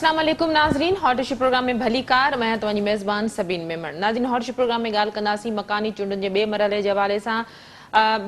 अस्सलाम वालेकुम नाज़रीन, हॉट इशू प्रोग्राम में भली कार। मैं तव्हांजी मेज़बान सबीन मेमण। नाज़रीन, हॉट इशू प्रोग्राम में ॻाल्हि कंदासीं मकानी चूंडुनि जे ॿिए मरहले जे हवाले सां।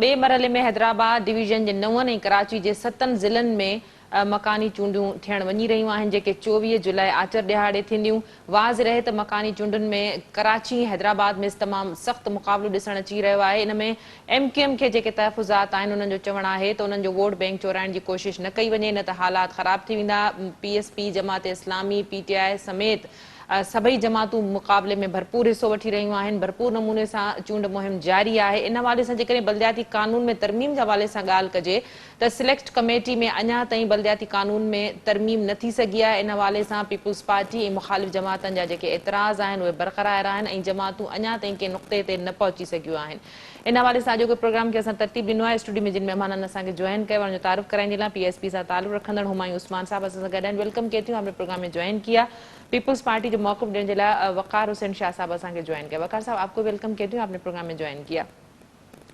ॿिए मरहले में हैदराबाद डिवीज़न जे 9 ऐं कराची जे 7 ज़िलनि में मकानी चूंडियूं थियण वञी रहियूं आहिनि, जेके 24 जुलाई आचर ॾियाड़े थींदियूं। वाज़ रहे त मकानी चूंडुनि में कराची हैदराबाद में तमामु सख़्तु मुक़ाबिलो ॾिसणु अची रहियो आहे। इन में MQM खे जेके तहफ़ुज़ात आहिनि उन्हनि जो चवणु आहे त उन्हनि जो वोट बैंक चोराइण जी कोशिशि न कई वञे, न त हालात ख़राब थी वेंदा। PSP, जमात इस्लामी, PTI समेत सभई जमातूं मुक़ाबले में भरपूर हिसो वठी रहियूं आहिनि। भरपूर नमूने सां चूंड मुहिम जारी आहे। इन हवाले सां जेकॾहिं बलदियाती कानून में तरमीम जे हवाले सां ॻाल्हि कजे त सिलेक्ट कमेटी में अञा ताईं बलदियाती कानून में तरमीम न थी सघी आहे। इन हवाले सां पीपुल्स पार्टी ऐं मुख़ालिफ़ जमातनि जा जेके एतिराज़ आहिनि उहे बरक़रार आहिनि ऐं जमातूं अञा ताईं कंहिं नुक़्ते ते न पहुची सघियूं आहिनि। इन हवाले सां अॼोके प्रोग्राम खे असां तरतीब ॾिनो आहे। स्टूडियो में जिन महिमाननि असांखे जॉइन कयो, उन्हनि जो तारुफ़ कराइण जे लाइ PSP सां तालुक़ रखंदड़ हुमायूं उस्मान साहब असां सां गॾु आहिनि। वेलकम कहती हूँ, आपने प्रोग्राम में ज्वाइन किया। पीपल्स पार्टी जो मौक़िफ़ ॾियण जे लाइ वक़ार हुसैन शाह साहब असांखे ज्वाइन किया। वक़ार साहब, आपको वेलकम कहती हूँ, आपने प्रोग्राम में ज्वाइन किया।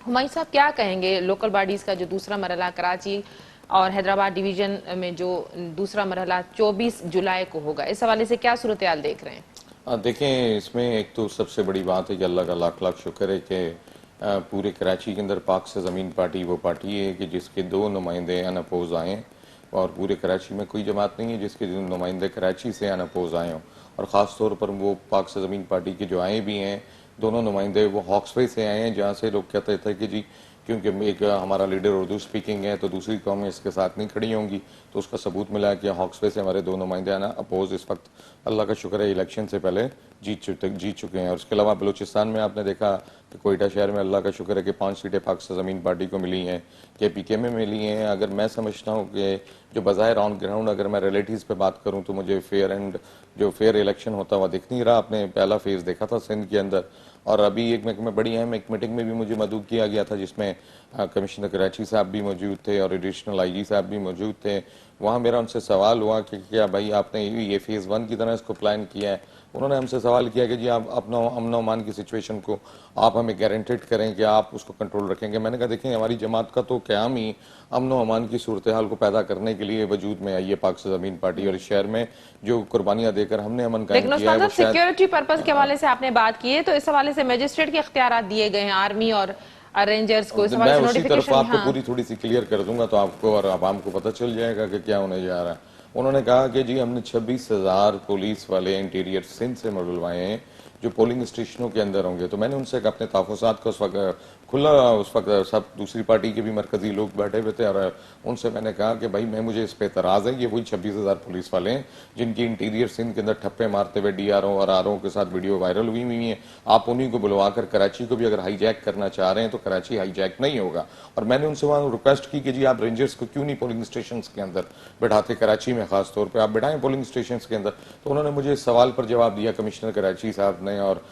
हुमायूं साहब, क्या कहेंगे लोकल बॉडीज़ का जो दूसरा मरहला कराची और हैदराबाद डिवीज़न में जो दूसरा मरहला 24 जुलाई को होगा, इस हवाले से क्या सूरत हाल देख रहे हैं? देखें, इसमें एक तो सबसे बड़ी बात है कि अल्लाह का लाख लाख शुक्र है कि पूरे कराची के अंदर पाक से ज़मीन पार्टी वो पार्टी है कि जिसके 2 नुमाइंदे अनअपोज आए हैं, और पूरे कराची में कोई जमात नहीं है जिसके नुमाइंदे कराची से अनअपोज आए हों। और ख़ास तौर पर वो पाक से ज़मीन पार्टी के जो आए भी हैं, दोनों नुमाइंदे वो हॉक्सवे से आए हैं, जहाँ से लोग कहते थे कि जी क्योंकि एक हमारा लीडर उर्दू स्पीकिंग है तो दूसरी कौमें इसके साथ नहीं खड़ी होंगी, तो उसका सबूत मिला कि हॉक्सवे से हमारे 2 नुमाइंदे आना अपोज इस वक्त अल्लाह का शुक्र है इलेक्शन से पहले जीत चुके हैं। और उसके अलावा बलूचिस्तान में आपने देखा कि कोयटा शहर में अल्लाह का शुक्र है कि 5 सीटें पाक से ज़मीन पार्टी को मिली हैं, KPK में मिली हैं। अगर मैं समझता हूँ कि जो बज़ाहिर ऑन ग्राउंड अगर मैं रिलेटिव्स पे बात करूँ तो मुझे फेयर इलेक्शन होता हुआ दिख नहीं रहा। आपने पहला फेज़ देखा था सिंध के अंदर, और अभी एक में बड़ी अहम एक मीटिंग में भी मुझे मदऊ किया गया था जिसमें कमिश्नर कराची साहब भी मौजूद थे और एडिशनल IG साहब भी मौजूद थे। वहाँ मेरा उनसे सवाल हुआ कि क्या भाई आपने ये फेज़ 1 की तरह इसको प्लान किया है? उन्होंने हमसे सवाल किया कि जी आप अपना अमन अमान की सिचुएशन को आप हमें गारंटेड करें कि आप उसको कंट्रोल रखेंगे। मैंने कहा देखें, हमारी जमात का तो क़याम ही अमन अमान की सूरत हाल को पैदा करने के लिए वजूद में आई है पाक से ज़मीन पार्टी, और इस शहर में जो कुर्बानियाँ देकर हमने अमन कायम किया है वो शायद सिक्योरिटी पर्पस के हवाले से आपने बात की है, तो इस हवाले से मजिस्ट्रेट के इख्तियारात दिए गए हैं आर्मी और रेंजर्स को। इस हवाले से नोटिफिकेशन आपको पूरी थोड़ी सी क्लियर कर दूंगा तो आपको और आवाम को पता चल जाएगा कि क्या होने जा रहा है। उन्होंने कहा कि जी हमने 26,000 पुलिस वाले इंटीरियर सिंध से बुलवाए हैं जो पोलिंग स्टेशनों के अंदर होंगे। तो मैंने उनसे अपने तहफ़्फ़ुज़ात को उस वक्त खुला, उस वक्त सब दूसरी पार्टी के भी मरकज़ी लोग बैठे हुए थे, और उनसे मैंने कहा कि भाई मुझे इस पर एतराज़ है, ये वही 26,000 पुलिस वाले हैं जिनकी इंटीरियर सिंध के अंदर ठप्पे मारते हुए DRO और RO के साथ वीडियो वायरल हुई हैं। आप उन्हीं को बुलवा कर कराची को भी अगर हाईजैक करना चाह रहे हैं तो कराची हाईजैक नहीं होगा। और मैंने उनसे वहाँ रिक्वेस्ट की कि जी आप रेंजर्स को क्यों नहीं पोलिंग स्टेशन के अंदर बैठाते, कराची में खास तौर पर आप बैठाएं पोलिंग स्टेशन के अंदर। तो उन्होंने मुझे इस सवाल पर जवाब दिया कमिश्नर कराची साहब ने और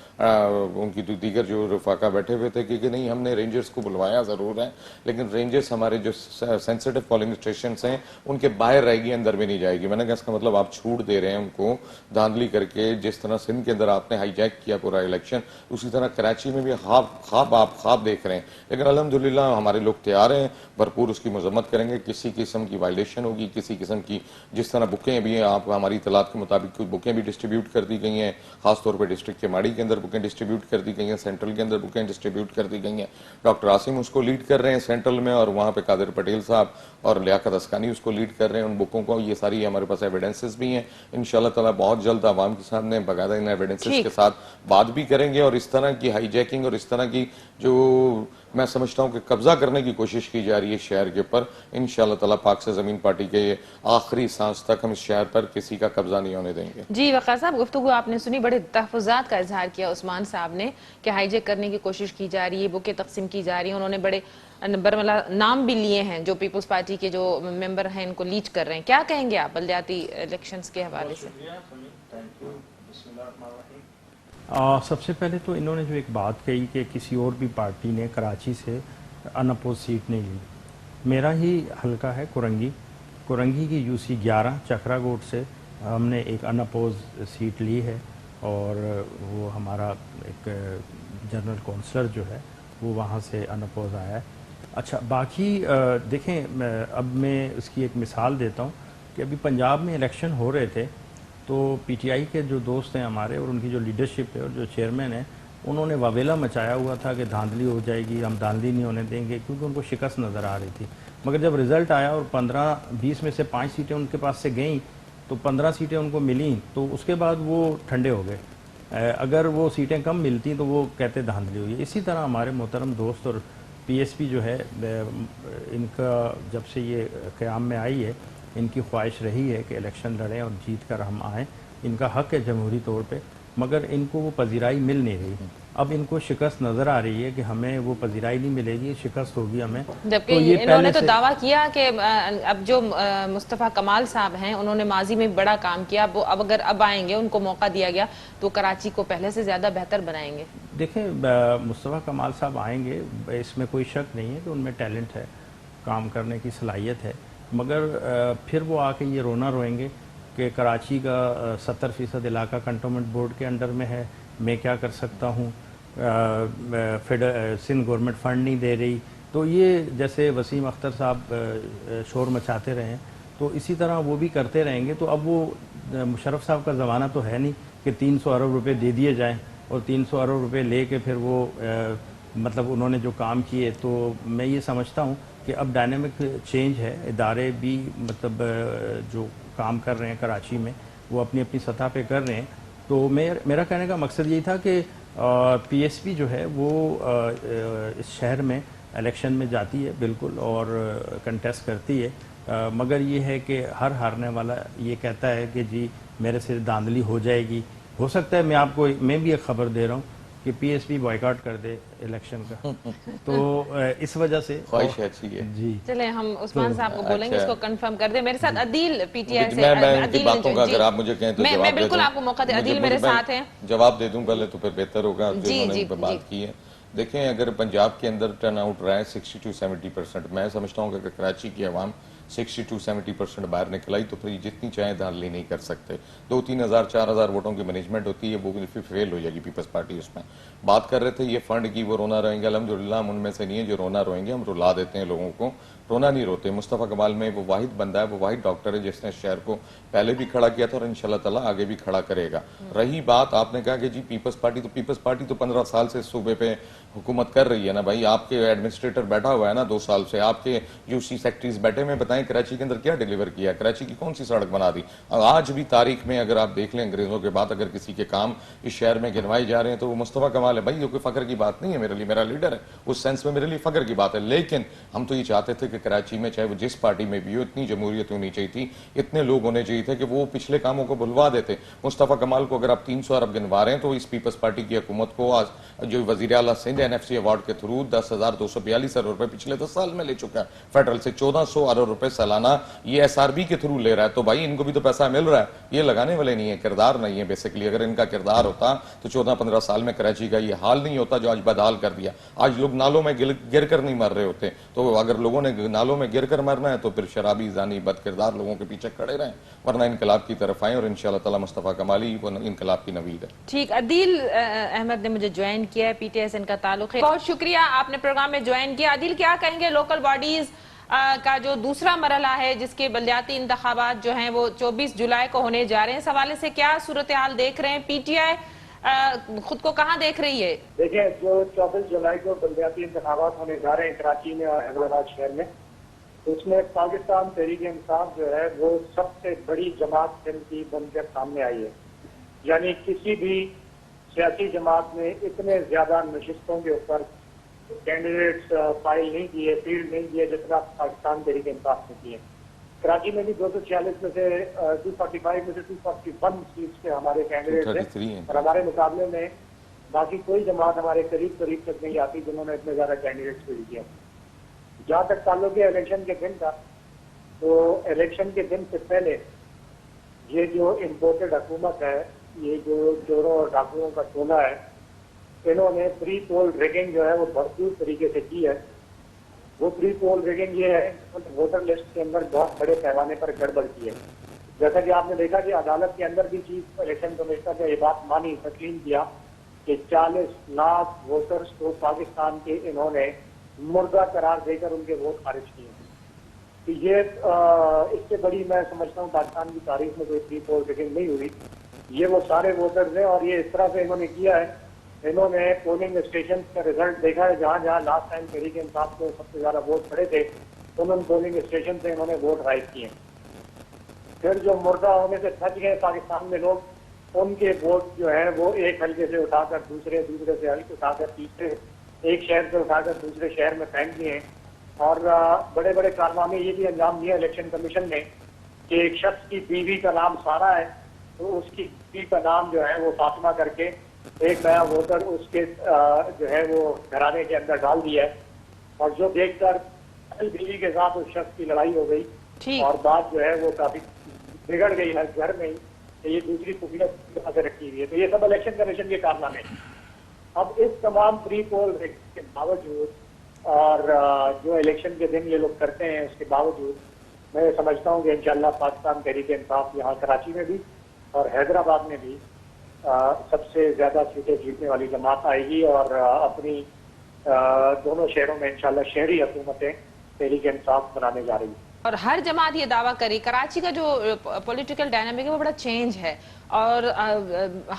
उनकी दीगर जो रफाका बैठे हुए थे कि नहीं, हमने रेंजर्स को बुलवाया ज़रूर है लेकिन रेंजर्स हमारे जो सेंसिटिव पोलिंग स्टेशन हैं उनके बाहर रहेगी, अंदर भी नहीं जाएगी। मैंने कहा इसका मतलब आप छूट दे रहे हैं उनको धांधली करके। जिस तरह सिंध के अंदर आपने हाईजैक किया पूरा इलेक्शन, उसी तरह कराची में भी ख्वाब देख रहे हैं। लेकिन अल्हम्दुलिल्लाह हमारे लोग तैयार हैं, भरपूर उसकी मजम्मत करेंगे। किसी किस्म की वायलेशन होगी, किसी किस्म की जिस तरह बुकें भी हैं, आप हमारी इतलात के मुताबिक कुछ बुकें भी डिस्ट्रीब्यूट कर दी गई हैं, खासतौर पर डिस्ट्रिक्ट के माड़ी के अंदर बुकें डिस्ट्रीब्यूट कर दी गई हैं, सेंट्रल के अंदर बुकें डिस्ट्रीब्यूट कर दी गई हैं। डॉक्टर आसिम उसको लीड कर रहे हैं सेंट्रल में, और वहाँ पे कादिर पटेल साहब और लियाकत अस्कानी उसको लीड कर रहे हैं उन बुकों को। ये सारी हमारे पास एविडेंसेस भी हैं। इंशाल्लाह ताला बहुत जल्द आवाम के सामने बाकायदा इन एविडेंसेस के साथ बात भी करेंगे। और इस तरह की हाईजैकिंग और इस तरह की जो मैं समझता हूँ कि कब्जा करने की कोशिश की जा रही है शहर के ऊपर, इंशाल्लाह ताला पाक से ज़मीन पार्टी के आखिरी सांस तक हम इस शहर पर किसी का कब्जा नहीं होने देंगे। जी वक़ार साहब, गुफ्तगू आपने सुनी, बड़े तहफ़्फ़ुज़ात का इजहार किया उस्मान साहब ने कि हाईजैक करने की कोशिश की जा रही है, बुकें तकसीम की जा रही हैं। उन्होंने बड़े बरमला नाम भी लिए हैं जो पीपल्स पार्टी के जो मेंबर हैं इनको लीड कर रहे हैं। क्या कहेंगे आप बलदियाती इलेक्शंस के हवाले से? सबसे पहले तो इन्होंने जो एक बात कही कि किसी और भी पार्टी ने कराची से अनअपोज सीट नहीं ली। मेरा ही हलका है कुरंगी की UC 11 चक्रागोट से हमने एक अनअपोज सीट ली है, और वो हमारा एक जनरल काउंसलर जो है वो वहाँ से अनअपोज आया है। अच्छा, बाकी देखें, अब मैं उसकी एक मिसाल देता हूँ कि अभी पंजाब में इलेक्शन हो रहे थे تو پی ٹی آئی کے جو دوست ہیں ہمارے اور ان کی جو لیڈرشپ ہے اور جو چیئرمین ہے انہوں نے واویلا مچایا ہوا تھا کہ دھاندلی ہو جائے گی, ہم دھاندلی نہیں ہونے دیں گے, کیونکہ ان کو شکست نظر آ رہی تھی. مگر جب رزلٹ آیا اور 15-20 میں سے 5 سیٹیں ان کے پاس سے گئیں تو 15 سیٹیں ان کو ملیں, تو اس کے بعد وہ ٹھنڈے ہو گئے. اگر وہ سیٹیں کم ملتی تو وہ کہتے دھاندلی ہوئی. اسی طرح ہمارے محترم دوست اور پی ایس پی جو ہے ان کا جب سے یہ قیام میں آئی ہے ان کی خواہش رہی ہے کہ الیکشن لڑیں اور جیت کر ہم آئیں. ان کا حق ہے جمہوری طور پہ, مگر ان کو وہ پذیرائی مل نہیں رہی. اب ان کو شکست نظر آ رہی ہے کہ ہمیں وہ پذیرائی نہیں ملے گی, شکست ہوگی ہمیں. جبکہ انہوں نے تو دعویٰ کیا کہ اب جو مصطفیٰ کمال صاحب ہیں انہوں نے ماضی میں بڑا کام کیا, اب اگر اب آئیں گے, ان کو موقع دیا گیا تو کراچی کو پہلے سے زیادہ بہتر بنائیں گے. دیکھیں مصطفیٰ کمال صاحب آئیں گے, اس میں کوئی شک نہیں ہے کہ ان میں ٹیلنٹ ہے, کام کرنے کی صلاحیت ہے, مگر پھر وہ آ کے یہ رونا روئیں گے کہ کراچی کا 70% علاقہ کنٹونمنٹ بورڈ کے انڈر میں ہے, میں کیا کر سکتا ہوں, سندھ گورنمنٹ فنڈ نہیں دے رہی. تو یہ جیسے وسیم اختر صاحب شور مچاتے رہے تو اسی طرح وہ بھی کرتے رہیں گے. تو اب وہ مشرف صاحب کا زمانہ تو ہے نہیں کہ 300 ارب روپے دے دیے جائیں اور 300 ارب روپے لے کے پھر وہ مطلب انہوں نے جو کام کیے. تو میں یہ سمجھتا ہوں کہ اب ڈائنامک چینج ہے, ادارے بھی مطلب جو کام کر رہے ہیں کراچی میں وہ اپنی اپنی سطح پہ کر رہے ہیں. تو میرا کہنے کا مقصد یہی تھا کہ پی ایس پی جو ہے وہ اس شہر میں الیکشن میں جاتی ہے بالکل اور کنٹیسٹ کرتی ہے, مگر یہ ہے کہ ہر ہارنے والا یہ کہتا ہے کہ جی میرے سے دھاندلی ہو جائے گی. ہو سکتا ہے میں بھی ایک خبر دے رہا ہوں کہ پی ایس پی بائیکاٹ کر دے الیکشن کا. تو اس وجہ سے خواہش اچھی ہے. جی چلیں ہم عثمان صاحب کو بولیں گے اس کو کنفرم کر دیں. میرے ساتھ عدیل پی ٹی آئی سے, میں ان کی باتوں کا اگر آپ مجھے کہیں تو میں بالکل آپ کو موقع دے. عدیل میرے ساتھ ہیں, جواب دے دوں پہلے تو پھر بہتر ہوگا جو انہوں نے بات کی ہے. دیکھیں اگر پنجاب کے اندر ٹرن آؤٹ رہا ہے 60-70%, میں سمجھتا ہوں کہ کراچی کی عوام 60-70% باہر نکل آئی تو پھر جتنی چاہیں دھاندلی نہیں کر سکتے. 2-3 ہزار 4 ہزار ووٹوں کی مینجمنٹ ہوتی ہے, وہ پھر فیل ہو جائے گی پیپلز پارٹی. اس میں بات کر رہے تھے یہ فنڈ کی, وہ رونا روئیں گے. الحمدللہ ہم ان میں سے نہیں ہیں جو رونا روئیں گے, ہم رلا دیتے ہیں لوگوں کو, رونا نہیں روتے. مصطفیٰ کمال میں وہ واحد بندہ ہے, وہ واحد ڈاکٹر ہے جس نے شہر کو پہلے بھی کھڑا کیا تھا اور انشاءاللہ تعالیٰ آگے بھی کھڑا کرے گا. رہی بات آپ نے کہا کہ جی پیپلز پارٹی تو 15 سال سے اس صوبے پہ حکومت کر رہی ہے نا بھائی. آپ کے ایڈمنسٹریٹر بیٹھا ہوا ہے نا 2 سال سے, آپ کے یو سی سیکٹریز بیٹھے میں, بتائیں کراچی کے اندر کیا ڈیلیور کیا, کراچی کی کون سی سڑک بنا دی. آج بھی تاریخ میں اگر آپ دیکھ لیں انگریزوں کے بعد اگر کسی کے کام اس شہر میں گنوائے جا رہے ہیں تو وہ مصطفیٰ کمال ہے. بھائی یہ کوئی فخر کی بات نہیں ہے میرے لیے, میرا لیڈر ہے, اس سینس میں میرے لیے فخر کی بات ہے. لیکن ہم تو یہ چاہتے تھے کہ کراچی میں چاہے وہ جس پارٹی میں بھی ہو اتنی جمہوریت ہونی چاہیے تھی, اتنے لوگ ہونے چاہیے تھے کہ وہ پچھلے کاموں کو بھلوا دیتے. مصطفیٰ کمال کو اگر آپ 300 ارب گنوا رہے ہیں تو اس پیپلز پارٹی کی حکومت کو آج جو وزیر اعلیٰ سندھ NFC ایوارڈ کے تھرو 10,242 ارب روپے پچھلے 10 سال میں لے چکا ہے, فیڈرل سے 1400 ارب روپے سالانہ یہ SRB کے تھرو لے رہا ہے. تو بھائی ان کو بھی تو پیسہ مل رہا ہے, یہ لگانے والے نہیں ہے, کردار نہیں ہے بیسیکلی. اگر ان کا کردار ہوتا تو 14-15 سال میں کراچی کا یہ حال نہیں ہوتا جو آج بدحال کر دیا. آج لوگ نالوں میں گر کر نہیں مر رہے ہوتے. تو اگر لوگوں نے نالوں میں گر کر مرنا ہے تو پھر شرابی زانی بد کردار لوگوں کے پیچھے کھڑے رہیں, ورنہ انقلاب کی طرف آئیں اور انشاءاللہ تعالی مصطفیٰ کمالی وہ انقلاب کی نوید ہے. ٹھیک, عدیل احمد نے مجھے جوائن کیا ہے, PTI سے ان کا تعلق ہے. بہت شکریہ آپ نے پروگرام میں جوائن کیا. عدیل کیا کہیں گے لوکل باڈیز کا جو دوسرا مرحلہ ہے جس کے بلدیاتی انتخابات جو ہیں وہ 24 جولائی کو ہونے جا رہے ہیں, اس حوالے سے کیا صورتحال دیکھ رہے ہیں؟ PTI خود کو کہاں دیکھ رہی ہے؟ دیکھیں جو 24 جولائی کو بلدیاتی انتخابات ہونے جا رہے ہیں کراچی میں اور حیدرآباد شہر میں, اس میں پاکستان تحریک انصاف جو ہے وہ سب سے بڑی جماعت کی بن کر سامنے آئی ہے. یعنی کسی بھی سیاسی جماعت نے اتنے زیادہ نشستوں کے اوپر کینڈیڈیٹس فائل نہیں کیے, فیلڈ نہیں کیے جتنا پاکستان تحریک انصاف نے کیے. کراچی میں بھی 246 میں سے 245 میں سے 241 سیٹس کے ہمارے کینڈیڈیٹس ہیں, اور ہمارے مقابلے میں باقی کوئی جماعت ہمارے قریب تک نہیں آتی جنہوں نے اتنے زیادہ کینڈیڈیٹس فیلڈ کیا. جہاں تک تعلق ہے الیکشن کے دن کا, تو الیکشن کے دن سے پہلے یہ جو امپورٹڈ حکومت ہے, یہ جو چوروں اور ڈاکوؤں کا ٹولہ ہے, انہوں نے پری پول ریگنگ جو ہے وہ بھرپور طریقے سے کی ہے. وہ پری پول ریگنگ یہ ہے ووٹر لسٹ کے اندر بہت بڑے پیمانے پر گڑبڑ کی ہے. جیسا کہ آپ نے دیکھا کہ عدالت کے اندر بھی چیف الیکشن کمشنر نے یہ بات مانی, تسلیم کیا کہ 40 لاکھ ووٹرز کو پاکستان کے انہوں نے مردہ قرار دے کر ان کے ووٹ خارج کیے. कि ये इससे बड़ी मैं समझता हूँ पाकिस्तान की तारीख में कोई प्री पोल टेकिंग नहीं हुई। ये वो सारे वोटर्स हैं और ये इस तरह से इन्होंने किया है, इन्होंने पोलिंग स्टेशन का रिजल्ट देखा है, जहाँ जहाँ लास्ट टाइम तहरीक इंसाफ को सबसे ज़्यादा वोट पड़े थे उन्होंने पोलिंग स्टेशन से इन्होंने वोट राइट किए। फिर जो मुर्दा होने से थक गए पाकिस्तान में लोग, उनके वोट जो है वो एक हल्के से उठाकर दूसरे से हल्के उठाकर तीसरे, एक शहर से उठाकर दूसरे शहर में फेंक दिए हैं। और बड़े बड़े कारनामे ये भी अंजाम दिए इलेक्शन कमीशन ने कि एक शख्स की बीवी का नाम सारा है तो उसकी बीवी का नाम जो है वो फातिमा करके एक नया वोटर उसके जो है वो घराने के अंदर डाल दिया है। और जो देखकर बीवी के साथ उस शख्स की लड़ाई हो गई ठीक। और बात जो है वो काफी बिगड़ गई हर घर में ही, तो ये दूसरी खुफिया तरह से रखी हुई है। तो ये सब इलेक्शन कमीशन के कारनामे हैं। अब इस तमाम प्री पोल के बावजूद और जो इलेक्शन के दिन ये लोग करते हैं उसके बावजूद मैं समझता हूँ कि इंशाल्लाह पाकिस्तान तहरीक इंसाफ यहाँ कराची में भी और हैदराबाद में भी सबसे ज्यादा सीटें जीतने वाली जमात आएगी और अपनी दोनों शहरों में इंशाल्लाह शहरी हुकूमतें तहरीक इंसाफ बनाने जा रही है। और हर जमात ये दावा करी, कराची का जो पॉलिटिकल डायनामिक है वो बड़ा चेंज है और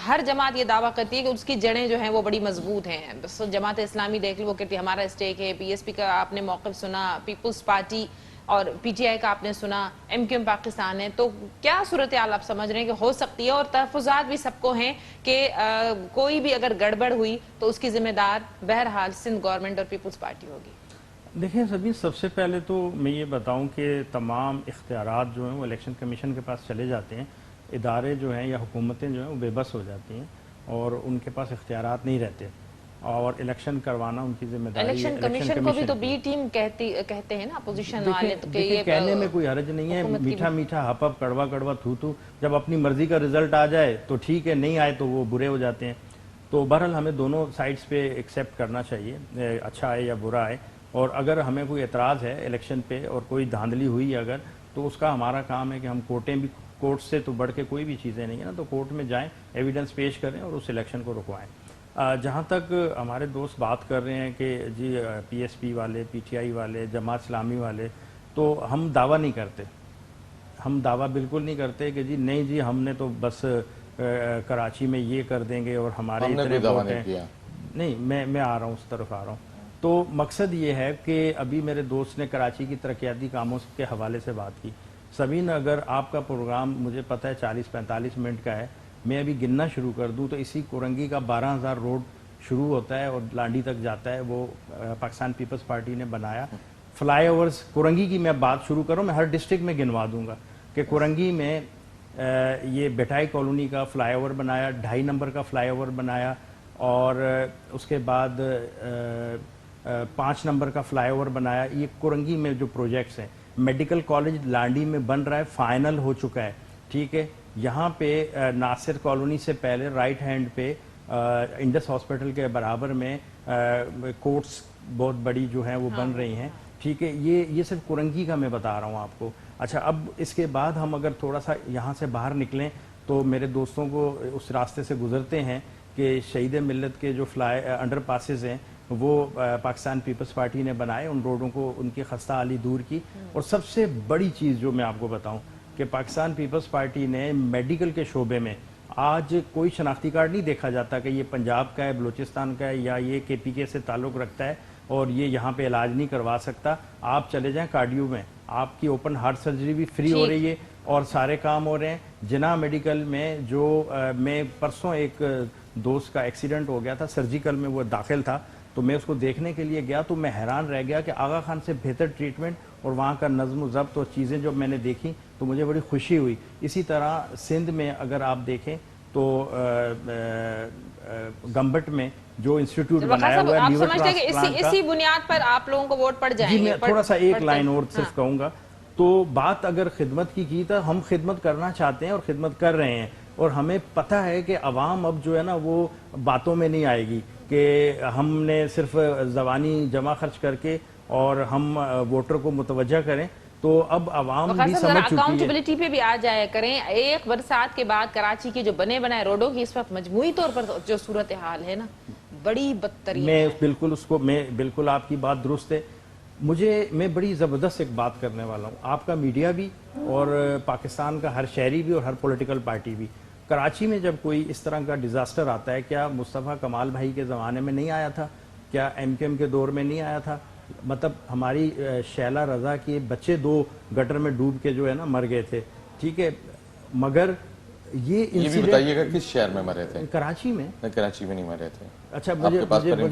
हर जमात ये दावा करती है कि उसकी जड़ें जो हैं वो बड़ी मजबूत हैं। बस जमात इस्लामी देख लो, वो कहती है हमारा स्टेक है, पीएसपी का आपने मौक़िफ़ सुना, पीपल्स पार्टी और पीटीआई का आपने सुना, एमक्यूएम पाकिस्तान है। तो क्या सूरत हाल आप समझ रहे हैं कि हो सकती है? और तहफ़्फ़ुज़ात भी सबको हैं कि कोई भी अगर गड़बड़ हुई तो उसकी जिम्मेदार बहरहाल सिंध गवर्नमेंट और पीपल्स पार्टी होगी। देखिए सभी, सबसे पहले तो मैं ये बताऊं कि तमाम इख्तियारात जो हैं वो इलेक्शन कमीशन के पास चले जाते हैं। इदारे जो हैं या हुकूमतें जो हैं वो बेबस हो जाती हैं और उनके पास इख्तियारात नहीं रहते और इलेक्शन करवाना उनकी जिम्मेदारी है। इलेक्शन कमीशन को भी तो बी टीम कहते हैं ना अपोजिशन वाले, तो देखिए कहने में कोई हर्ज नहीं है, मीठा मीठा हप हप कड़वा कड़वा थू थू, जब अपनी मर्जी का रिजल्ट आ जाए तो ठीक है, नहीं आए तो वो बुरे हो जाते हैं। तो बहरहाल हमें दोनों साइड्स पे एक्सेप्ट करना चाहिए, अच्छा आए या बुरा आए। और अगर हमें कोई एतराज़ है इलेक्शन पे और कोई धांधली हुई अगर, तो उसका हमारा काम है कि हम कोर्ट से तो बढ़ के कोई भी चीज़ें नहीं है ना, तो कोर्ट में जाएं, एविडेंस पेश करें और उस इलेक्शन को रुकवाएं। जहाँ तक हमारे दोस्त बात कर रहे हैं कि जी पीएसपी वाले, पीटीआई वाले, जमात इस्लामी वाले, तो हम दावा नहीं करते, हम दावा बिल्कुल नहीं करते कि जी नहीं जी हमने तो बस कराची में ये कर देंगे और हमारे इतने वोट हैं। नहीं, मैं आ रहा हूँ, उस तरफ आ रहा हूँ। तो मकसद ये है कि अभी मेरे दोस्त ने कराची की तरक्याती कामों के हवाले से बात की। सबीन, अगर आपका प्रोग्राम मुझे पता है 40-45 मिनट का है, मैं अभी गिनना शुरू कर दूं तो इसी कुरंगी का 12,000 रोड शुरू होता है और लांडी तक जाता है, वो पाकिस्तान पीपल्स पार्टी ने बनाया। फ्लाईओवर्स कुरंगी की मैं बात शुरू करूं, मैं हर डिस्ट्रिक्ट में गिनवा दूंगा कि कुरंगी में ये बेटाई कॉलोनी का फ्लाईओवर बनाया, 2.5 नंबर का फ्लाईओवर बनाया और उसके बाद 5 नंबर का फ्लाईओवर बनाया। ये कुरंगी में जो प्रोजेक्ट्स हैं, मेडिकल कॉलेज लांडी में बन रहा है, फाइनल हो चुका है, ठीक है। यहाँ पे नासिर कॉलोनी से पहले राइट हैंड पे इंडस हॉस्पिटल के बराबर में कोर्ट्स बहुत बड़ी जो हैं वो बन रही हैं, ठीक है। ये सिर्फ कुरंगी का मैं बता रहा हूँ आपको। अच्छा, अब इसके बाद हम अगर थोड़ा सा यहाँ से बाहर निकलें तो मेरे दोस्तों को उस रास्ते से गुजरते हैं कि शहीद मिल्लत के जो अंडर पासेस हैं वो पाकिस्तान पीपल्स पार्टी ने बनाए, उन रोडों को उनकी खस्ता हाली दूर की। और सबसे बड़ी चीज़ जो मैं आपको बताऊं कि पाकिस्तान पीपल्स पार्टी ने मेडिकल के शोबे में आज कोई शनाख्ती कार्ड नहीं देखा जाता कि ये पंजाब का है, बलूचिस्तान का है या ये केपीके से ताल्लुक़ रखता है और ये यहाँ पे इलाज नहीं करवा सकता। आप चले जाएं कार्डियो में, आपकी ओपन हार्ट सर्जरी भी फ्री हो रही है और सारे काम हो रहे हैं। जिना मेडिकल में जो मैं परसों एक दोस्त का एक्सीडेंट हो गया था, सर्जिकल में वो दाखिल था, तो मैं उसको देखने के लिए गया तो मैं हैरान रह गया कि आगा खान से बेहतर ट्रीटमेंट और वहाँ का नज़्म ज़ब्त और चीज़ें जो मैंने देखी तो मुझे बड़ी खुशी हुई। इसी तरह सिंध में अगर आप देखें तो गंबट में जो इंस्टीट्यूट बनाया हुआ है लीवर ट्रांसप्लांट का, इसी बुनियाद पर आप लोगों को वोट पड़ जाएंगे। जी, मैं थोड़ा सा एक लाइन और सिर्फ कहूँगा। तो बात अगर खिदमत की तो हम खिदमत करना चाहते हैं और खिदमत कर रहे हैं और हमें पता है कि अवाम अब जो है ना वो बातों में नहीं आएगी कि हमने सिर्फ ज़बानी जमा खर्च करके और हम वोटर को मुतवज्जा करें। तो अब आवाम भी समझ चुकी है। अकाउंटेबिलिटी पे भी आ जाया करें। एक बरसात के बाद कराची के जो बने बनाए रोडों की इस वक्त मजमूई तौर पर जो सूरत हाल है ना, बड़ी बदतरीन है। मैं बिल्कुल आपकी बात दुरुस्त है। میں بڑی زبردست ایک بات کرنے والا ہوں. آپ کا میڈیا بھی اور پاکستان کا ہر شہری بھی اور ہر پولیٹیکل پارٹی بھی. کراچی میں جب کوئی اس طرح کا ڈیزاسٹر آتا ہے, کیا مصطفیٰ کمال بھائی کے زمانے میں نہیں آیا تھا؟ کیا ایم کیو ایم کے دور میں نہیں آیا تھا؟ مطلب ہماری شیلا رضا کے بچے 2 گٹر میں ڈوب کے جو ہے نا مر گئے تھے, ٹھیک ہے, مگر یہ بھی بتائیے گا کس شہر میں مرے تھے؟ کراچی میں. کراچی میں نہیں مرے تھے. اچھا مجھے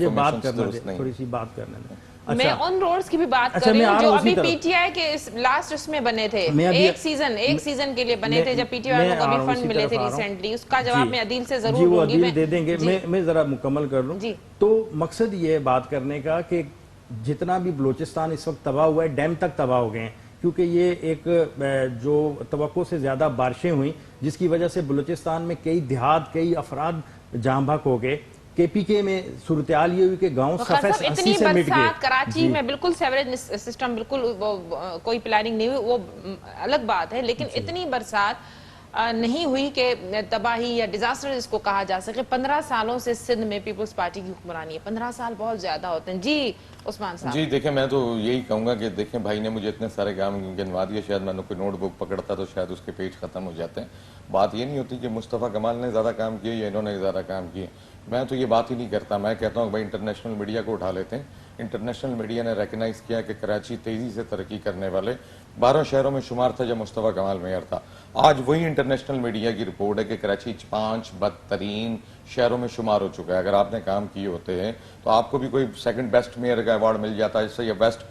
بات کرنا دیں, تھوڑی سی بات کرنے دیں. میں آن روڈز کی بھی بات کر رہی ہوں جو ابھی پی ٹی آئی کے لاسٹ اس میں بنے تھے, ایک سیزن کے لیے بنے تھے جب پی ٹی آئی والوں کو ابھی فنڈ ملے تھے ریسنٹلی. اس کا جواب میں عدیل سے ضرور وہ دوں گی. عدیل دے دیں گے. میں ذرا مکمل کر لوں. تو مقصد یہ ہے بات کرنے کا کہ جتنا بھی بلوچستان اس وقت تباہ ہوا ہے, ڈیم تک تباہ ہو گئے ہیں, کیونکہ یہ ایک جو توقع سے زیادہ بارشیں ہوئیں جس کی وجہ سے بلوچستان میں کئی دیہات, کئی افراد جاں بحق ہو گئے. کے پی کے میں صورتحال یہ ہوئی کہ گاؤں صفحے اتنی سے مٹ گئے. برسات کراچی میں بالکل سیوریج سسٹم بالکل کوئی پلاننگ نہیں ہوئی, وہ الگ بات ہے, لیکن اتنی برسات نہیں ہوئی کہ تباہی یا ڈیزاسٹر اس کو کہا جا سکے. 15 سالوں سے سندھ میں پیپلز پارٹی کی حکمرانی ہے. 15 سال بہت زیادہ ہوتے ہیں. جی عثمان صاحب. جی دیکھیں, میں تو یہی کہوں گا کہ دیکھیں بھائی نے مجھے اتنے سارے کام گنوا دیے, شاید میں نے کوئی نوٹ بک پکڑتا تو شاید اس کے پیج ختم ہو جاتے ہیں. بات یہ نہیں ہوتی کہ مصطفیٰ کمال نے زیادہ کام کیے یا انہوں نے زیادہ کام کیے. میں تو یہ بات ہی نہیں کرتا. میں کہتا ہوں بھائی انٹرنیشنل میڈیا کو اٹھا لیتے ہیں. انٹرنیشنل میڈیا نے ریکگنائز کیا کہ کراچی تیزی سے ترقی کرنے والے 12 شہروں میں شمار تھا جب مصطفیٰ کمال میئر تھا. آج وہی انٹرنیشنل میڈیا کی رپورٹ ہے کہ کراچی 5 بدترین شہروں میں شمار ہو چکا ہے. اگر آپ نے کام کیے ہوتے ہیں تو آپ کو بھی کوئی سیکنڈ بیسٹ میئر کا ایوارڈ مل جاتا ہے یا بیسٹ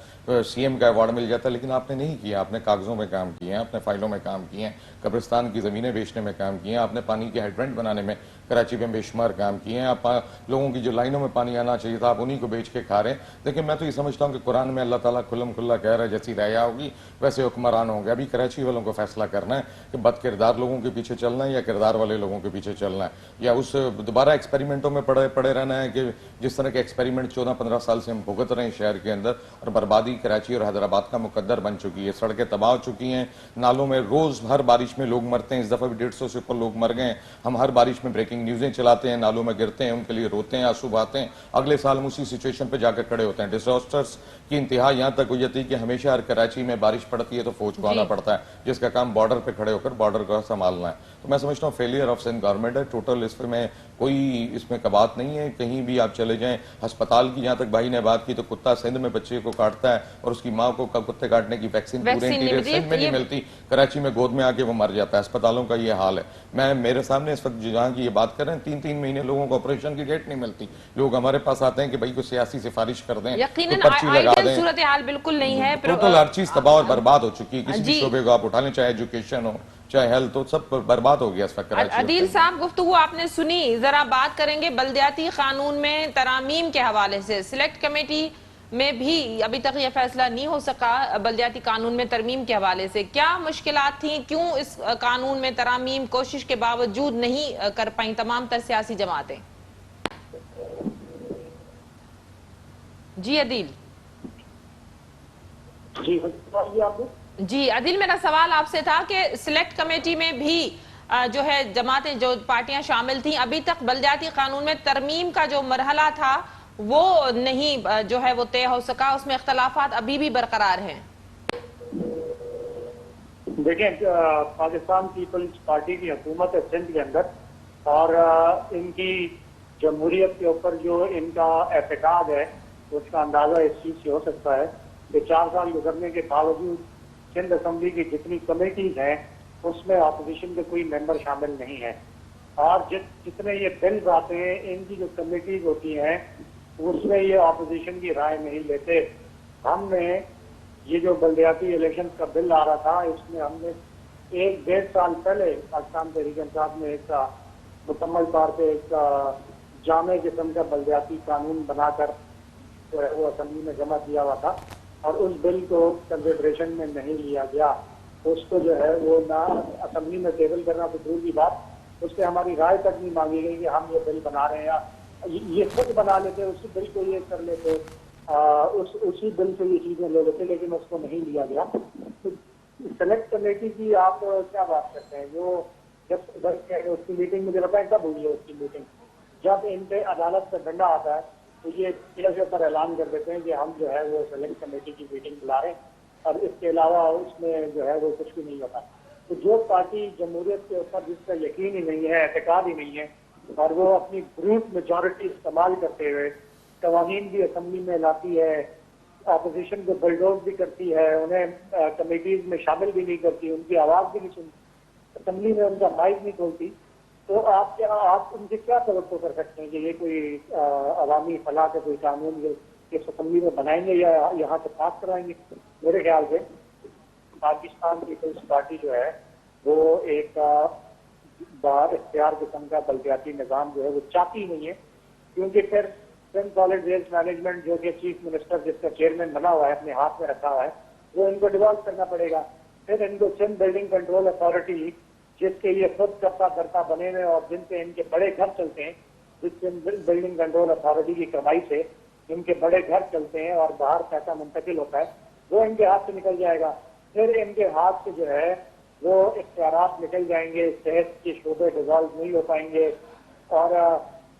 سی ایم کا ایوارڈ مل جاتا ہے, لیکن آپ نے نہیں کیا. آپ نے کاغذوں میں کام کیے ہیں, آپ نے فائلوں میں کام کیے ہیں, قبرستان کی زمینیں بیچنے میں کام کیے ہیں, آپ نے پانی کے ہائیڈرنٹ بنانے میں کراچی میں بے شمار کام کیے ہیں. آپ لوگوں کی جو لائنوں میں پانی آنا چاہیے تھا آپ انہی کو بیچ کے کھا رہے ہیں. لیکن میں تو یہ سمجھتا ہوں کہ قرآن میں اللہ تعالیٰ کھلم کھلا کہہ رہا ہے جیسی رعایا ہوگی ویسے حکمران ہوں گے. ابھی کراچی والوں کو فیصلہ کرنا ہے کہ بد کردار لوگوں کے پیچھے چلنا ہے یا کردار والے لوگوں کے پیچھے چلنا ہے, یا اس دوبارہ ایکسپیریمنٹوں میں پڑے رہنا ہے کہ جس طرح کے ایکسپیریمنٹ 14-15 سال سے ہم بھگت رہے ہیں شہر کے اندر. اور بربادی کراچی اور حیدرآباد کا مقدر بن چکی ہے. سڑکیں تباہ ہو چکی ہیں, نالوں میں روز ہر بارش میں لوگ مرتے ہیں. اس دفعہ بھی 150 سے اوپر لوگ مر گئے ہیں. ہم ہر بارش میں بریکنگ نیوزیں چلاتے ہیں, نالوں میں گرتے ہیں, ان کے لیے روتے ہیں, آنسو بہاتے ہیں. اگلے سال ہم اسی سچویشن پہ جا کر کھڑے ہوتے ہیں. ڈیزاسٹرز کی انتہا یہاں تک ہو جاتی ہے کہ ہمیشہ ہر کراچی میں بارش پڑتی ہے تو فوج کو آنا پڑتا ہے جس کا کام بارڈر پہ کھڑے ہو کر بارڈر کو سنبھالنا ہے. تو میں سمجھتا ہوں فیلئر آف سندھ گورنمنٹ ہے ٹوٹل. اس میں کوئی اس میں کبات نہیں ہے. کہیں بھی آپ چلے جائیں, ہسپتال کی جہاں تک بھائی نے بات کی تو کتا سندھ میں بچے کو کاٹتا ہے اور اس کی ماں کو کتے کاٹنے کی ویکسین پورے انٹیریئر سندھ میں نہیں ملتی, کراچی میں گود میں آ کے وہ مر جاتا ہے. اسپتالوں کا یہ حال ہے. میرے سامنے اس وقت جہاں کی یہ بات کر رہے ہیں 3-3 مہینے لوگوں کو آپریشن کی ڈیٹ نہیں ملتی. لوگ ہمارے پاس آتے ہیں کہ بھائی کو سیاسی سفارش کر دیں, پرچی لگا دیں. صورتحال بالکل نہیں ہے. ٹوٹل ہر چیز تباہ اور برباد ہو چکی ہے. کسی بھی شعبے کو آپ اٹھا لیں, چاہے ایجوکیشن ہو چاہے ہیلتھ ہو, سب برباد ہو گیا اس وقت کراچی. عدیل صاحب گفتگو آپ نے سنی, ذرا بات کریں گے بلدیاتی قانون میں ترامیم کے حوالے سے. سلیکٹ کمیٹی میں بھی ابھی تک یہ فیصلہ نہیں ہو سکا بلدیاتی قانون میں ترمیم کے حوالے سے. کیا مشکلات تھیں, کیوں اس قانون میں ترامیم کوشش کے باوجود نہیں کر پائیں تمام تر سیاسی جماعتیں؟ جی عدیل. جی عدیل, میرا سوال آپ سے تھا کہ سلیکٹ کمیٹی میں بھی جو ہے جماعتیں جو پارٹیاں شامل تھیں, ابھی تک بلدیاتی قانون میں ترمیم کا جو مرحلہ تھا وہ نہیں جو ہے وہ طے ہو سکا, اس میں اختلافات ابھی بھی برقرار ہیں. دیکھیں, پاکستان پیپلز پارٹی کی حکومت ہے سندھ کے اندر, اور ان کی جمہوریت کے اوپر جو ان کا اعتقاد ہے اس کا اندازہ اس چیز سے ہو سکتا ہے کہ 4 سال گزرنے کے باوجود سندھ اسمبلی کی جتنی کمیٹیز ہیں اس میں اپوزیشن کے کوئی ممبر شامل نہیں ہیں, اور جتنے یہ بلز آتے ہیں ان کی جو کمیٹیز ہوتی ہیں اس میں یہ اپوزیشن کی رائے نہیں لیتے. ہم نے یہ جو بلدیاتی الیکشن کا بل آ رہا تھا اس میں ہم نے 1-1.5 سال پہلے پاکستان تحریک انصاف نے ایک مکمل طور پہ ایک جامع قسم کا بلدیاتی قانون بنا کر جو ہے وہ اسمبلی میں جمع کیا ہوا تھا, اور اس بل کو کنسیڈریشن میں نہیں لیا گیا. اس کو جو ہے وہ نہ اسمبلی میں ٹیبل کرنا تو دور کی بات, اس سے ہماری رائے تک نہیں مانگی گئی کہ ہم یہ بل بنا رہے ہیں. یہ خود بنا لیتے, اسی بل کو یہ کر لیتے, اسی بل سے یہ چیزیں لے لیتے, لیکن اس کو نہیں لیا گیا. سلیکٹ کمیٹی کی آپ کیا بات کرتے ہیں, جو جب اس کی میٹنگ مجھے لگتا ہے کب ہوئی ہے اس کی میٹنگ, جب ان پہ عدالت سے ڈنڈا آتا ہے तो ये के ऊपर ऐलान कर देते हैं कि हम जो है वो सेलेक्ट कमेटी की मीटिंग बुला रहे हैं और इसके अलावा उसमें जो है वो कुछ भी नहीं होता। तो जो पार्टी जमहूरियत के ऊपर जिसका यकीन ही नहीं है, एतकाद ही नहीं है, और वो अपनी ब्रूट मेजॉरिटी इस्तेमाल करते हुए कवानीन भी असेंबली में लाती है, अपोजिशन को बुलडोज भी करती है, उन्हें कमेटीज में शामिल भी नहीं करती, उनकी आवाज़ भी नहीं सुनती, असेंबली में उनका माइक नहीं खोलती, तो आप उनसे क्या तवक्को कर सकते हैं कि ये कोई अवामी फलाह का कोई कानून इस असेंबली में बनाएंगे या यहाँ से पास कराएंगे? मेरे ख्याल से पाकिस्तान पीपल्स पार्टी जो है वो एक बार इख्तियार किस्म का बलदियाती निज़ाम जो है वो चाहती नहीं है, क्योंकि फिर सिंध सॉलिड वेस्ट मैनेजमेंट जो कि चीफ मिनिस्टर जिसका चेयरमैन बना हुआ है, अपने हाथ में रखा हुआ है, वो इनको डिवॉल्व करना पड़ेगा। फिर इनको सिंध बिल्डिंग कंट्रोल अथॉरिटी, जिसके ये खुद करता करता बने हुए और जिनसे इनके बड़े घर चलते हैं, जिस बिल्डिंग कंट्रोल अथॉरिटी की कमाई से इनके बड़े घर चलते हैं और बाहर पैसा मुंतकिल होता है, वो इनके हाथ से निकल जाएगा। फिर इनके हाथ से जो है वो इख्तियारात निकल जाएंगे, सेहत के शोबे डिजॉल्व नहीं हो पाएंगे, और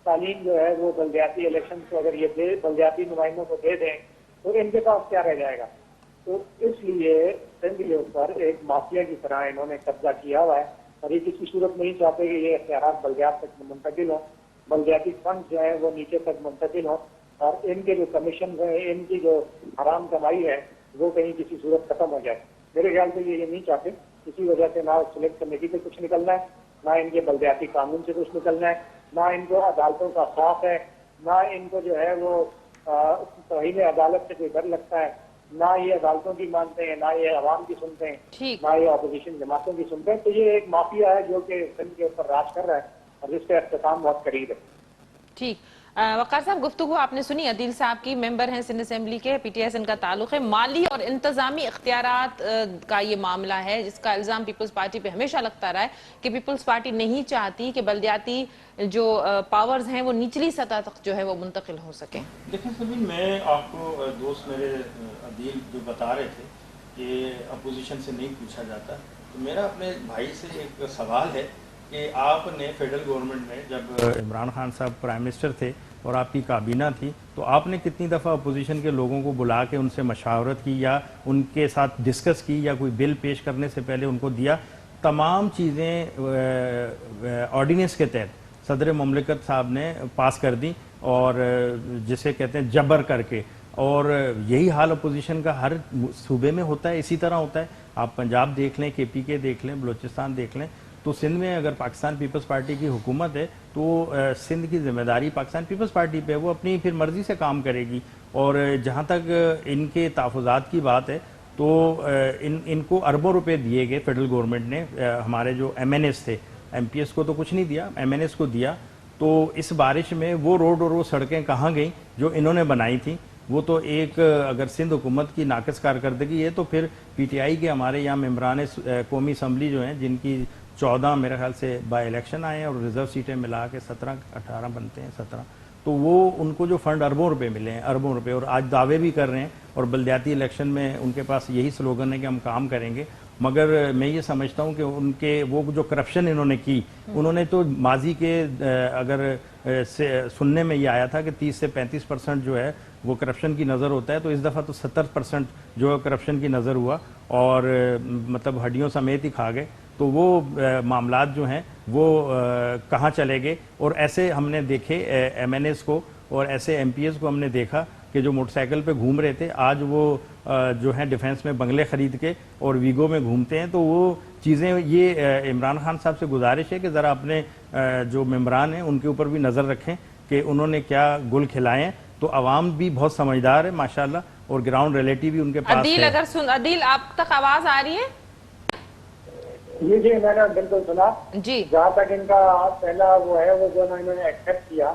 तालीम जो है वो बलदियाती इलेक्शन को अगर ये बलदियाती नुमाइंदों को दे दें तो इनके पास क्या रह जाएगा। तो इसलिए सिंध के ऊपर एक माफिया की तरह इन्होंने कब्जा किया हुआ है और ये किसी सूरत नहीं चाहते कि ये इख्तियारात बलदियात तक मुंतकिल हो, बलदियाती फंड जो है वो नीचे तक मुंतकिल हो, और इनके जो कमीशन है, इनकी जो हराम कमाई है, वो कहीं किसी सूरत खत्म हो जाए। मेरे ख्याल से ये नहीं चाहते। इसी वजह से ना सिलेक्ट कमेटी से कुछ निकलना है, ना इनके बलदियाती कानून से कुछ निकलना है, ना इनको अदालतों का खौफ है, ना इनको जो है वो तौहीन अदालत से कोई डर लगता है, ना ये अदालतों की मानते हैं, ना ये अवाम की सुनते हैं, ना ये अपोजिशन जमातों की सुनते हैं। तो ये एक माफिया है जो कि सिंध के ऊपर राज कर रहा है और जिसका इख्तिताम बहुत करीब है। ठीक, वक़ार साहब, गुफ्तगू आपने सुनी अदील साहब की, मेंबर हैं सिंध असेंबली के, PTI से इनका ताल्लुक है। माली और इंतजामी इख्तियारात का ये मामला है जिसका इल्ज़ाम पीपल्स पार्टी पे हमेशा लगता रहा है कि पीपल्स पार्टी नहीं चाहती कि बल्दियाती जो पावर्स हैं वो निचली सतह तक जो है वो मुंतकिल हो सके। देखिए सबीन, मैं आपको दोस्त मेरे अदील जो बता रहे थे कि अपोजिशन से नहीं पूछा जाता, तो मेरा अपने भाई से एक सवाल है कि आपने फेडरल गवर्नमेंट में जब इमरान खान साहब प्राइम मिनिस्टर थे और आपकी काबीना थी, तो आपने कितनी दफ़ा अपोजिशन के लोगों को बुला के उनसे मशावरत की या उनके साथ डिस्कस की या कोई बिल पेश करने से पहले उनको दिया? तमाम चीज़ें ऑर्डिनेंस के तहत सदर मुमलिकत साहब ने पास कर दी, और जिसे कहते हैं जबर करके, और यही हाल अपोजिशन का हर सूबे में होता है, इसी तरह होता है। आप पंजाब देख लें, KPK देख लें, बलूचिस्तान देख लें, तो सिंध में अगर पाकिस्तान पीपल्स पार्टी की हुकूमत है तो सिंध की जिम्मेदारी पाकिस्तान पीपल्स पार्टी पे, वो अपनी फिर मर्जी से काम करेगी। और जहाँ तक इनके तहफ़्फ़ुज़ात की बात है तो इनको अरबों रुपए दिए गए फेडरल गवर्नमेंट ने। हमारे जो MNS थे, MPS को तो कुछ नहीं दिया, MNS को दिया। तो इस बारिश में वो रोड और वो सड़कें कहाँ गई जो इन्होंने बनाई थी? वो तो एक अगर सिंध हुकूमत की नाक़िस कारकर्दगी है तो फिर PTI के हमारे यहाँ मेम्बरान कौमी असम्बली जो हैं, जिनकी 14 मेरे ख्याल से बाई इलेक्शन आए हैं और रिजर्व सीटें मिला के 17-18 बनते हैं, 17, तो वो उनको जो फंड अरबों रुपए मिले हैं, अरबों रुपए, और आज दावे भी कर रहे हैं और बलदियाती इलेक्शन में उनके पास यही स्लोगन है कि हम काम करेंगे। मगर मैं ये समझता हूँ कि उनके वो जो करप्शन इन्होंने की, उन्होंने तो माजी के अगर सुनने में ये आया था कि 30 से 35% जो है वो करप्शन की नज़र होता है, तो इस दफ़ा तो 70% जो करप्शन की नज़र हुआ, और मतलब हड्डियों समेत ही खा गए। तो वो मामलात जो हैं वो कहाँ चले गए? और ऐसे हमने देखे MNS को और ऐसे MPS को हमने देखा कि जो मोटरसाइकिल पे घूम रहे थे, आज वो जो हैं डिफेंस में बंगले खरीद के और वीगो में घूमते हैं। तो वो चीज़ें, ये इमरान खान साहब से गुजारिश है कि ज़रा अपने जो मेम्बरान हैं उनके ऊपर भी नज़र रखें कि उन्होंने क्या गुल खिलाए हैं। तो अवाम भी बहुत समझदार है माशाल्लाह, और ग्राउंड रियलिटी भी उनके पास अदील, है। अगर अदील आप तक आवाज़ आ रही है? जी मैंने बिल्कुल सुना जी। जहाँ तक इनका पहला वो है, वो जो इन्होंने एक्सेप्ट किया,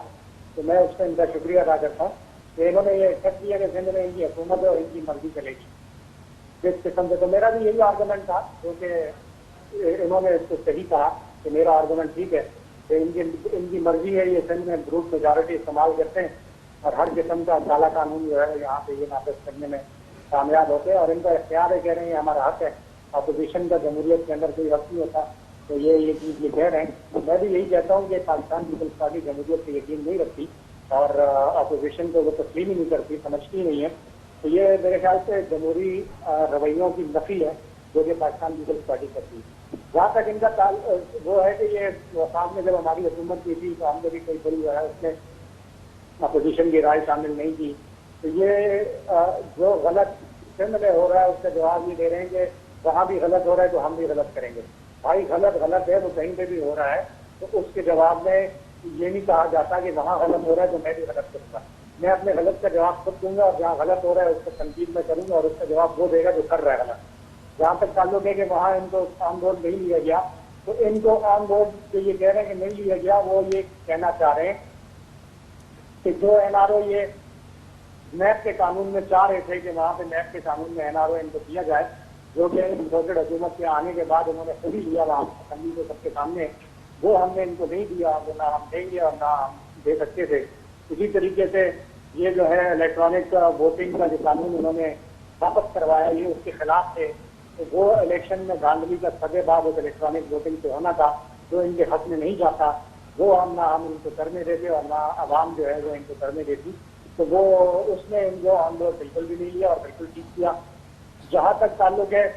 तो मैं उस पर इनका शुक्रिया अदा करता हूँ कि इन्होंने ये एक्सेप्ट किया कि सिंध में इनकी हुकूमत है और इनकी मर्जी चलेगी इस किस्म से। तो मेरा भी यही आर्गूमेंट था, क्योंकि इन्होंने इसको सही कहा कि मेरा आर्गूमेंट ठीक है कि इनकी मर्जी है, ये सिंध में ग्रुप मेजॉरिटी इस्तेमाल करते हैं और हर किस्म का काला कानून जो है यहाँ पे ये नाफिज करने में कामयाब होते हैं, और इनका इख्तियार है, कह रहे हैं हमारा हक है, अपोजिशन का जमहूरियत के अंदर कोई हक नहीं होता। तो ये चीज़ ये कह रहे हैं। मैं भी यही कहता हूँ कि पाकिस्तान पीपल्स पार्टी जमहूरियत पे यकीन नहीं रखती, اور اپوزیشن کو وہ تسلیم ہی نہیں کرتی, سمجھتی ہی نہیں ہے. تو یہ میرے خیال سے جمہوری رویوں کی نفی ہے جو کہ پاکستان پیپلز پارٹی کرتی ہے. جہاں تک ان کا وہ ہے کہ یہ وفاق میں جب ہماری حکومت کی تھی تو ہم نے بھی کوئی بڑی جو ہے اس میں اپوزیشن کی رائے شامل نہیں کی. تو یہ جو غلط سندھ میں ہو رہا ہے اس کا جواب یہ دے رہے ہیں کہ وہاں بھی غلط ہو رہا ہے تو ہم بھی غلط کریں گے. بھائی غلط ہے وہ کہیں پہ بھی ہو رہا ہے, تو اس کے جواب میں یہ نہیں کہا جاتا کہ وہاں غلط ہو رہا ہے تو میں بھی غلط کروں گا. میں اپنے غلط کا جواب خود دوں گا, اور جہاں غلط ہو رہا ہے اس کو تنقید میں کروں گا, اور اس کا جواب وہ دے گا جو کر رہا ہے غلط. جہاں تک تعلق ہے کہ وہاں ان کو آن بورڈ نہیں لیا گیا, تو ان کو آن بورڈ جو یہ کہہ رہے ہیں کہ نہیں لیا گیا, وہ یہ کہنا چاہ رہے ہیں کہ جو این آر او یہ نیب کے قانون میں چاہ رہے تھے کہ وہاں پہ نیب کے قانون میں این آر او ان کو دیا جائے, جو کہ امپورٹڈ حکومت کے آنے کے بعد انہوں نے خود ہی لیا وہاں اسمبلی کو سب کے سامنے, وہ ہم نے ان کو نہیں دیا, وہ نہ ہم دیں گے اور نہ ہم دے سکتے تھے. اسی طریقے سے یہ جو ہے الیکٹرانک ووٹنگ کا جو قانون انہوں نے واپس کروایا, یہ اس کے خلاف تھے. تو وہ الیکشن میں دھاندلی کا سدے باب اس الیکٹرانک ووٹنگ سے ہونا تھا جو ان کے حق میں نہیں جاتا, وہ ہم نہ ہم ان کو کرنے دیتے اور نہ عوام جو ہے وہ ان کو کرنے دیتی. تو وہ اس نے ان کو آن بورڈ بالکل بھی نہیں لیا اور بالکل ٹھیک کیا. جہاں تک تعلق ہے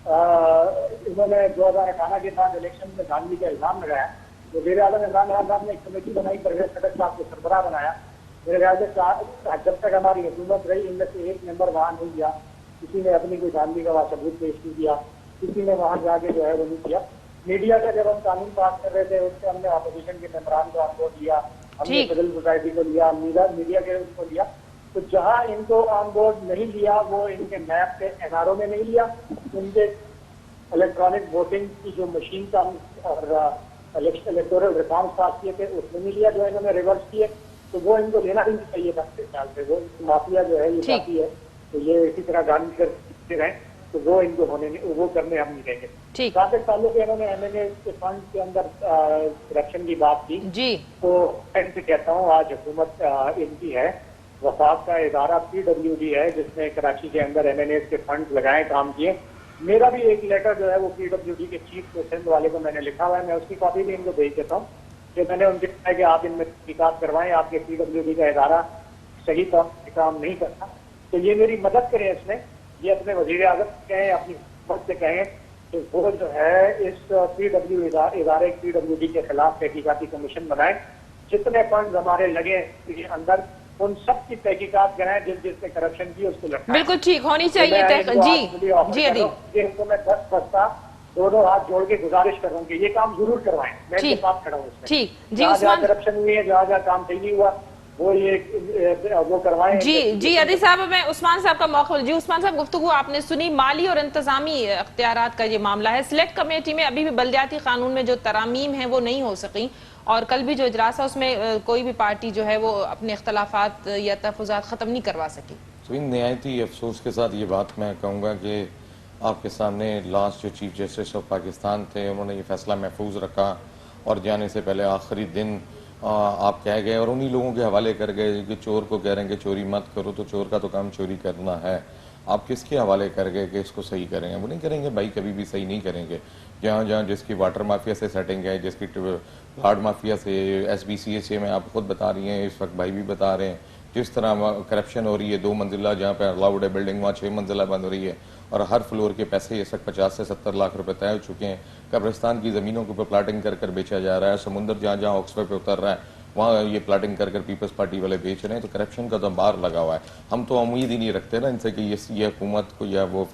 انہوں نے 2018 کے بعد الیکشن میں دھاندلی کا الزام لگایا. وزیر اعظم عمران خان صاحب نے ایک کمیٹی بنائی, پرویز خٹک صاحب کو سربراہ بنایا. میرے خیال سے جب تک ہماری حکومت رہی ان میں سے ایک ممبر وہاں نہیں گیا, کسی نے اپنی کوئی دھاندلی کا وہاں ثبوت پیش نہیں کیا, کسی نے وہاں جا کے جو ہے وہ نہیں کیا. میڈیا کا جب ہم قانون پاس کر رہے تھے اس سے ہم نے اپوزیشن کے ممبران کو آن بورڈ لیا, ہم نے سول سوسائٹی کو لیا, میڈیا کے اس کو لیا. تو جہاں ان کو آن بورڈ نہیں لیا وہ ان کے نیب کے این آر او میں نہیں لیا, ان کے الیکٹرانک ووٹنگ کی جو مشین کا اور الیکٹورل ریفارمس پاس کیے تھے اس میں نہیں لیا جو انہوں نے ریورس کیے. تو وہ ان کو لینا ہی نہیں چاہیے تھا میرے خیال سے. وہ مافیا جو ہے یہ کافی ہے, تو یہ اسی طرح گاندھی کرتے رہیں تو وہ ان کو وہ کرنے ہم نہیں دیں گے. جہاں تک تعلق ہے انہوں نے ایم این اے کے فنڈ کے اندر کرپشن کی بات کی, تو میں کہتا ہوں آج حکومت ان کی ہے, وفاق کا ادارہ پی ڈبلیو ڈی ہے جس نے کراچی کے اندر ایم این اے کے فنڈ لگائے, کام کیے. میرا بھی ایک لیٹر جو ہے وہ پی ڈبلیو ڈی کے چیف سندھ والے کو میں نے لکھا ہوا ہے, میں اس کی کاپی بھی ان کو بھیج دیتا ہوں کہ میں نے ان سے کہا کہ آپ ان میں تحقیقات کروائیں, آپ کے پی ڈبلیو ڈی کا ادارہ صحیح طور سے کام نہیں کرتا, تو یہ میری مدد کریں اس میں. یہ اپنے وزیر اعظم سے کہیں, اپنی حکومت سے کہیں کہ وہ جو ہے اس پی ڈبلیو ادارے پی ڈبلیو ڈی کے خلاف تحقیقاتی کمیشن بنائیں. جتنے فنڈ ہمارے لگے کے اندر ان سب کی تحقیقات کرائیں, جس نے کرپشن کی اس کو لٹکائیں. بالکل ٹھیک ہونی چاہیے. جی ان کو میں 10 بستہ دونوں ہاتھ جوڑ کے گزارش کر رہا ہوں کہ یہ کام ضرور کروائیں. میں ان کے ساتھ کھڑا ہوں اس میں. جہاں جہاں کرپشن ہوئی ہے, جہاں جہاں کام صحیح نہیں ہوا وہ کروائیں. جی عدی صاحب, میں عثمان صاحب کا موقع. جی عثمان صاحب, گفتگو آپ نے سنی. مالی اور انتظامی اختیارات کا یہ معاملہ ہے. سلیکٹ کمیٹی میں ابھی بھی بلدیاتی قانون میں جو ترامیم ہیں وہ نہیں ہو سکی, اور کل بھی جو اجلاس ہے اس میں کوئی بھی پارٹی جو ہے وہ اپنے اختلافات یا تحفظات ختم نہیں کروا سکی. نہایتی افسوس کے ساتھ یہ بات میں کہوں گا کہ آپ کے سامنے لاسٹ جو چیف جسٹس آف پاکستان تھے انہوں نے یہ فیصلہ محفوظ رکھا, اور جانے سے پہلے آخری دن آپ کہہ گئے اور انہی لوگوں کے حوالے کر گئے کہ چور کو کہہ رہے ہیں کہ چوری مت کرو, تو چور کا تو کام چوری کرنا ہے. آپ کس کے حوالے کر گئے کہ اس کو صحیح کریں گے؟ وہ نہیں کریں گے بھائی, کبھی بھی صحیح نہیں کریں گے. جہاں جہاں جس کی واٹر مافیا سے سیٹنگ ہے, جس کی پلاٹ مافیا سے, S B C S A میں آپ خود بتا رہی ہیں, اس وقت بھائی بھی بتا رہے ہیں, جس طرح کرپشن ہو رہی ہے 2 منزلہ جہاں پہ الاؤڈ ہے بلڈنگ وہاں 6 منزلہ بن رہی ہے, اور ہر فلور کے پیسے اس وقت 50 سے 70 لاکھ روپے طے ہو چکے ہیں. قبرستان کی زمینوں کے اوپر پلاٹنگ کر بیچا جا رہا ہے. سمندر جہاں جہاں آکسفورڈ پہ اتر رہا ہے وہاں یہ پلاٹنگ کر پیپلز پارٹی والے بیچ رہے ہیں. تو کرپشن کا تو بار لگا ہوا ہے. ہم تو امید ہی نہیں رکھتے نا ان سے کہ یہ حکومت کو یا وہ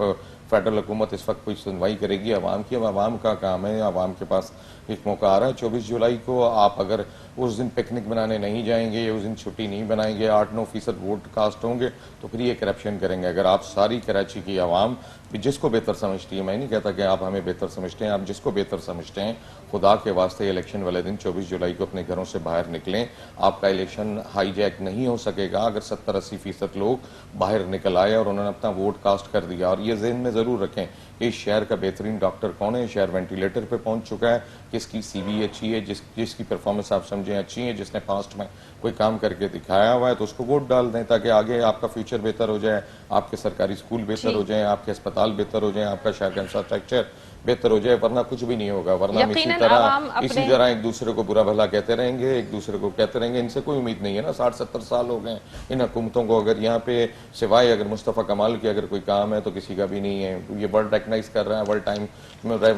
فیڈرل حکومت اس وقت کوئی سنوائی کرے گی عوام کی. اب عوام کا کام ہے, عوام کے پاس ایک موقع آ رہا ہے 24 جولائی کو. آپ اگر اس دن پکنک بنانے نہیں جائیں گے, اس دن چھٹی نہیں بنائیں گے, 8-9% ووٹ کاسٹ ہوں گے, تو پھر یہ کرپشن کریں گے. اگر آپ ساری کراچی کی عوام جس کو بہتر سمجھتی ہے, میں نہیں کہتا کہ آپ ہمیں بہتر سمجھتے ہیں, آپ جس کو بہتر سمجھتے ہیں, خدا کے واسطے الیکشن والے دن 24 جولائی کو اپنے گھروں سے باہر نکلیں. آپ کا الیکشن ہائی جیک نہیں ہو سکے گا اگر 70-80% لوگ باہر نکل آئے اور انہوں نے اپنا ووٹ کاسٹ کر دیا. اور یہ ذہن میں ضرور رکھیں کہ اس شہر کا بہترین ڈاکٹر کون ہے, شہر وینٹیلیٹر پہ پہنچ چکا ہے, کس کی سی وی اچھی ہے, جس کی پرفارمنس آپ سمجھیں اچھی ہے, جس نے پاسٹ میں کوئی کام کر کے دکھایا ہوا ہے, تو اس کو ووٹ ڈال دیں تاکہ آگے آپ کا فیوچر بہتر ہو جائے, آپ کے سرکاری اسکول بہتر ہو جائیں, آپ کے اسپتال بہتر ہو جائیں, آپ کا شہر کا انفراسٹرکچر बेहतर हो जाए, वरना कुछ भी नहीं होगा। वरना हम यकीनन आवाम इसी अपने- तरह एक दूसरे को बुरा भला कहते रहेंगे, एक दूसरे को कहते रहेंगे। इनसे कोई उम्मीद नहीं है ना, 60-70 साल हो गए इन हुकूमतों को। अगर यहाँ पे सिवाय अगर मुस्तफ़ा कमाल की अगर कोई काम है तो किसी का भी नहीं है। ये वर्ल्ड रिकग्नाइज कर रहा है, वर्ल्ड टाइम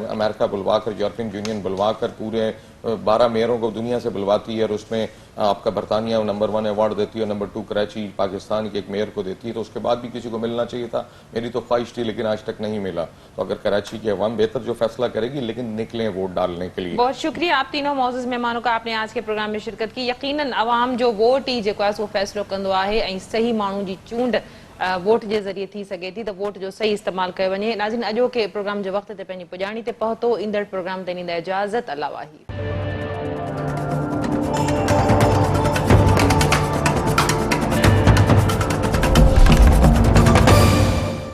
अमेरिका बुलवा कर, यूरोपियन यूनियन बुलवा कर पूरे 12 मेयरों को दुनिया से बुलवाती है, और उसमें आपका बरतानिया नंबर 1 अवार्ड देती है, नंबर 2 कराची पाकिस्तान के एक मेयर को देती है। तो उसके बाद भी किसी को मिलना चाहिए था, मेरी तो ख्वाहिश थी, लेकिन आज तक नहीं मिला। तो अगर कराची की अवाम बेहतर जो फैसला करेगी, लेकिन निकलें वोट डालने के लिए। बहुत शुक्रिया आप तीनों मौजूद मेहमानों का, आपने आज के प्रोग्राम में शिरकत की। यकीनन अवाम जो वोट ही जेको आहे सो फ़ैसिलो कंदो आहे, ऐं सही माण्हू जी चूंड वोट जे ज़रिए थी सघे थी, त वोट जो सही इस्तेमालु कयो वञे। नाज़रीन, अॼोके प्रोग्राम जो वक़्त ते पंहिंजी पुॼाणी ते पहुतो। ईंदड़ प्रोग्राम ते ॾींदा इजाज़त। अल्लाह वाहिद।